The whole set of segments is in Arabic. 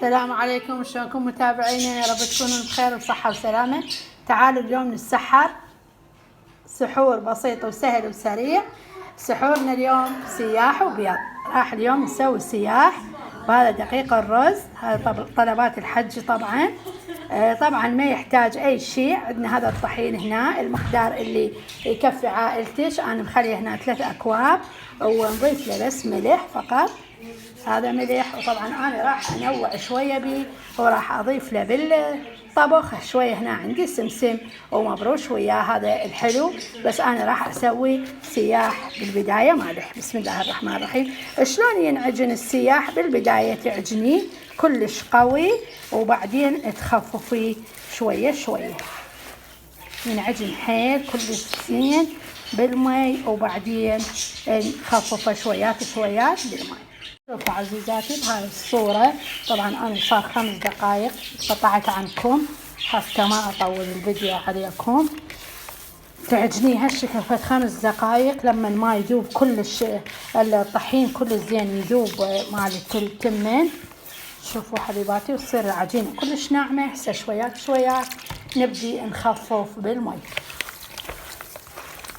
السلام عليكم، شلونكم متابعينا؟ يا رب تكونوا بخير وصحة وسلامة. تعالوا اليوم نتسحر سحور بسيط وسهل وسريع. سحورنا اليوم سياح وبيض. راح اليوم نسوي سياح، وهذا دقيق الرز. هذا طلبات الحج طبعا. طبعا ما يحتاج اي شيء. عندنا هذا الطحين هنا المقدار اللي يكفي عائلتش. انا مخليه هنا 3 أكواب، ونضيف له بس ملح فقط. هذا ملح. وطبعا انا راح انوع شويه بيه، وراح اضيف له بالطبخ شويه. هنا عندي سمسم ومبروش وياه هذا الحلو، بس انا راح اسوي سياح بالبدايه مالح. بسم الله الرحمن الرحيم. شلون ينعجن السياح؟ بالبدايه تعجنيه كلش قوي، وبعدين تخففيه شويه شويه. ينعجن حيل كلش زين بالمي، وبعدين نخففه شويات شويات بالمي. شوفوا عزيزاتي بهاي الصورة. طبعا انا صار 5 دقائق قطعت عنكم حتى ما اطول الفيديو عليكم. تعجنيه هالشكل فد 5 دقائق لما ما يذوب كلش الطحين كلش زين يذوب مال التمن. شوفوا حبيباتي، وتصير العجينة كلش ناعمة. هسه شويات شويات نبدي نخفف بالمي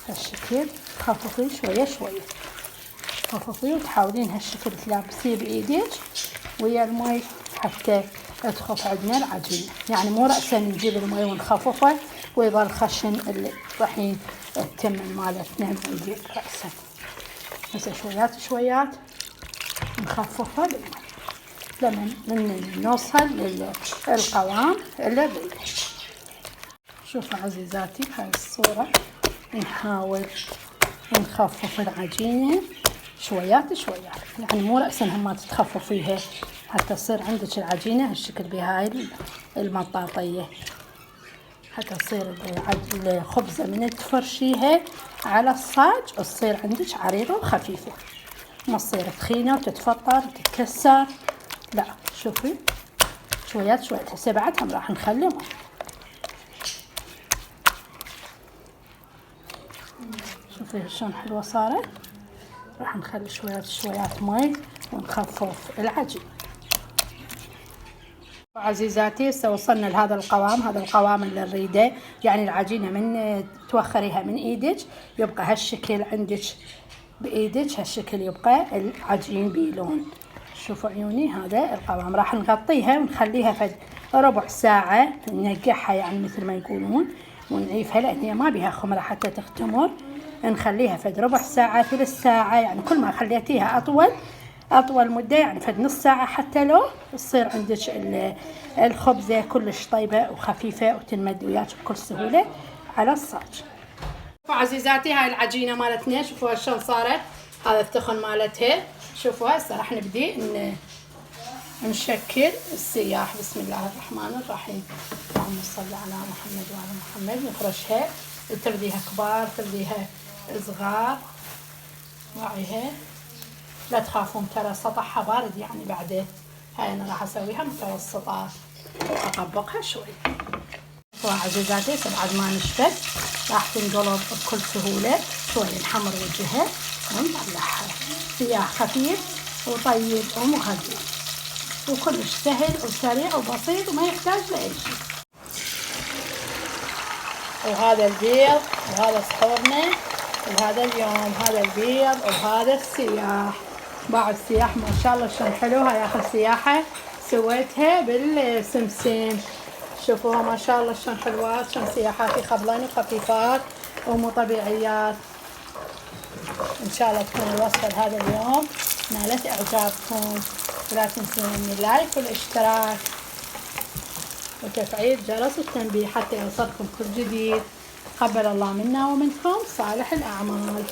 هالشكل. تخففيه شوية شوية، تخففيه وتحاولين هالشكل تلابسيه بايديك ويا المي حتى تخف عندنا العجينة. يعني مو رأسا نجيب المي ونخففه ويظل خشن الطحين التمن مالتنا ما يجيب رأسا. هسه شويات شويات نخففه بالمي لما نوصل للقوام اللي نريده. شوفوا عزيزاتي بهاي الصورة نحاول نخفف العجينة شويات شويات. يعني مو رأسا هم تتخففيها حتى تصير عندك العجينة هالشكل بهاي المطاطية، حتى تصير الخبزة من تفرشيها على الصاج تصير عندك عريضة وخفيفة، ما تصير تخينة وتتفطر وتتكسر. لا شوفي شويات شويات. هسه بعد هم راح نخلي مي. شوفي شلون حلوة صارت. راح نخلي شويات شويات مي ونخفف العجين. عزيزاتي هسه وصلنا لهذا القوام، هذا القوام اللي نريده. يعني العجينة من توخريها من ايدك يبقى هالشكل عندك بايدك، هالشكل يبقى العجين بلون. شوفوا عيوني هذا القوام. راح نغطيها ونخليها فد ربع ساعة، ننقعها يعني مثل ما يقولون، ونعيفها لان هي ما بيها خمرة حتى تختمر. نخليها فد ربع ساعة 3 ساعة، يعني كل ما خليتيها اطول مدة يعني فد نص ساعة حتى لو تصير عندك الخبزة كلش طيبة وخفيفة وتنمد وياك بكل سهولة على الصاج. عزيزاتي هاي العجينة مالتنا شوفوها شلون صارت. هذا التخن مالتها. شوفوا هسه راح نبدي نشكل السياح. بسم الله الرحمن الرحيم. اللهم صل على محمد وعلى محمد. نفرشها، ترديها كبار ترديها صغار، راعيها لا تخافون ترى سطحها بارد يعني. بعدين هاي انا راح اسويها متوسطات واطبقها شوي. وعزيزاتي بعد ما نشفت راح تنقلب بكل سهولة. شوي نحمر وجهها ونطلعها. سياح خفيف وطيب ومغذي وكلش سهل وسريع وبسيط وما يحتاج لأي شيء. وهذا البيض وهذا سحورنا وهذا اليوم. هذا البيض وهذا السياح. بعد السياح ما شاء الله شلون حلو. هاي اخر سياحة سويتها بالسمسم. شوفوها ما شاء الله شلون حلوات، شلون سياحات يخبلين وخفيفات ومو طبيعيات. ان شاء الله تكون الوصفة لهذا اليوم نالت اعجابكم. ولا تنسون من اللايك والاشتراك وتفعيل جرس التنبيه حتى يوصلكم كل جديد. قبل الله منا ومنكم صالح الأعمال.